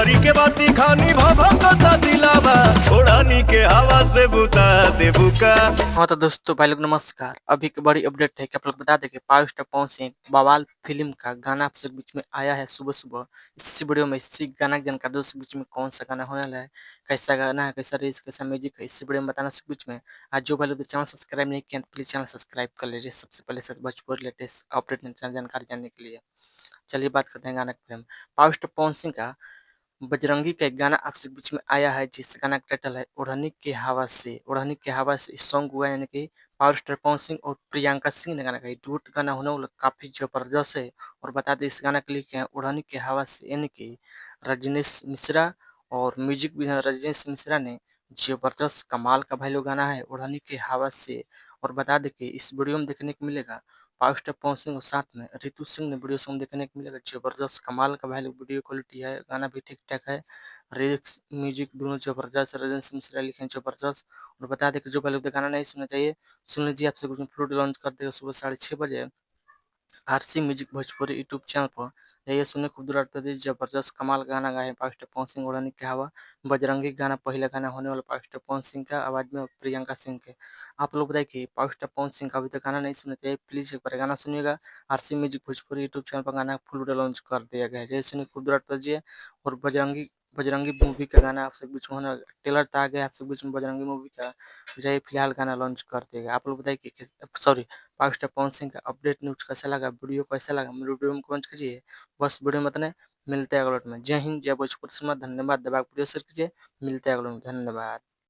भोरी के बाती खानी भभकता दिलावा, ओढ़नी के हवा से बुता दे बुका। हाँ तो दोस्तों भाई लोग नमस्कार। अभी की बड़ी अपडेट है कि आप लोग बता दें कि पावर स्टार पवन सिंह बवाल फिल्म का गाना आप सबके बीच में आया है सुबह सुबह। इसी वीडियो में इसी गाना की जानकारी दोस्तों के बीच में कौन सा गाना होने वाला है, कैसा गाना है, कैसा रील्स, कैसा म्यूजिक है, इसी वीडियो में बताना सबके बीच में। आज जो भाई लोग चैनल सब्सक्राइब नहीं किया तो प्लीज चैनल सब्सक्राइब कर लीजिए सबसे पहले सच भोजपुरी लेटेस्ट अपडेट जानकारी जानने के लिए। चलिए बात करते हैं गाना के बारे में। पावर स्टार पवन सिंह का बजरंगी का एक गाना आप सबके बीच में आया है जिस गाना का टाइटल है ओढ़नी के हवा से। ओढ़नी के हवा से इस सॉन्ग हुआ है, यानी कि पावर स्टार पवन सिंह और प्रियंका सिंह ने गाना गाया। डुएट गाना होने वाला काफी जबरदस्त है। और बता दें इस गाना के लिए क्या है ओढ़नी के हवा से, यानी कि रजनीश मिश्रा और म्यूजिक भी है रजनीश मिश्रा ने। जबरदस्त कमाल का भाई लोग गाना है ओढ़नी के हवा से। और बता दें कि इस वीडियो में देखने को मिलेगा पावर स्टार पवन सिंह और साथ में रितु सिंह ने वीडियो सॉन्ग देखने को मिलेगा। जबरदस्त कमाल का भाई लोग वीडियो क्वालिटी है, गाना भी ठीक ठाक है, लिरिक्स म्यूजिक दोनों जबरदस्त, रजनीश मिश्रा लिखे हैं जबरदस्त। और बता दें कि जो भाई लोग गाना नहीं सुनना चाहिए सुन लीजिए, आपसे कुछ फ्लूट लॉन्च कर देगा सुबह 6:30 बजे RC music Bhojpuri YouTube channel पर। जाइए सुनने खूबसूरत प्रदेश जबरदस्त कमाल का गाना गाए हैं पावर स्टार पवन सिंह उड़ानी के हवा। बजरंगी गाना पहला गाना होने वाला पावर स्टार पवन सिंह का आवाज में और प्रियंका सिंह के। आप लोग बताइए कि पावर स्टार पवन सिंह का अभी तक गाना नहीं सुनना चाहिए, प्लीज एक बार गाना सुनिएगा। RC music Bhojpuri YouTube channel पर गाना फुल वीडियो लॉन्च कर दिया गया है। जैसे सुनिए खूबसूरत प्रदेश और बजरंगी बजरंगी मूवी का गाना आप सब बीच में होना, ट्रेलर तो आ गया आप सब बीच में बजरंगी मूवी का। जय फिलहाल गाना लॉन्च कर देगा। आप लोग बताइए कि sorry power star Pawan Singh का अपडेट न्यूज कैसा लगा, वीडियो कैसा लगा, मेरे वीडियो में कमेंट कीजिए। बस वीडियो में इतना, मिलते हैं अगले में। जय हिंद जय भोजपुरी, धन्यवाद। दबा वीडियो शेयर कीजिए, मिलते हैं अगले में, धन्यवाद।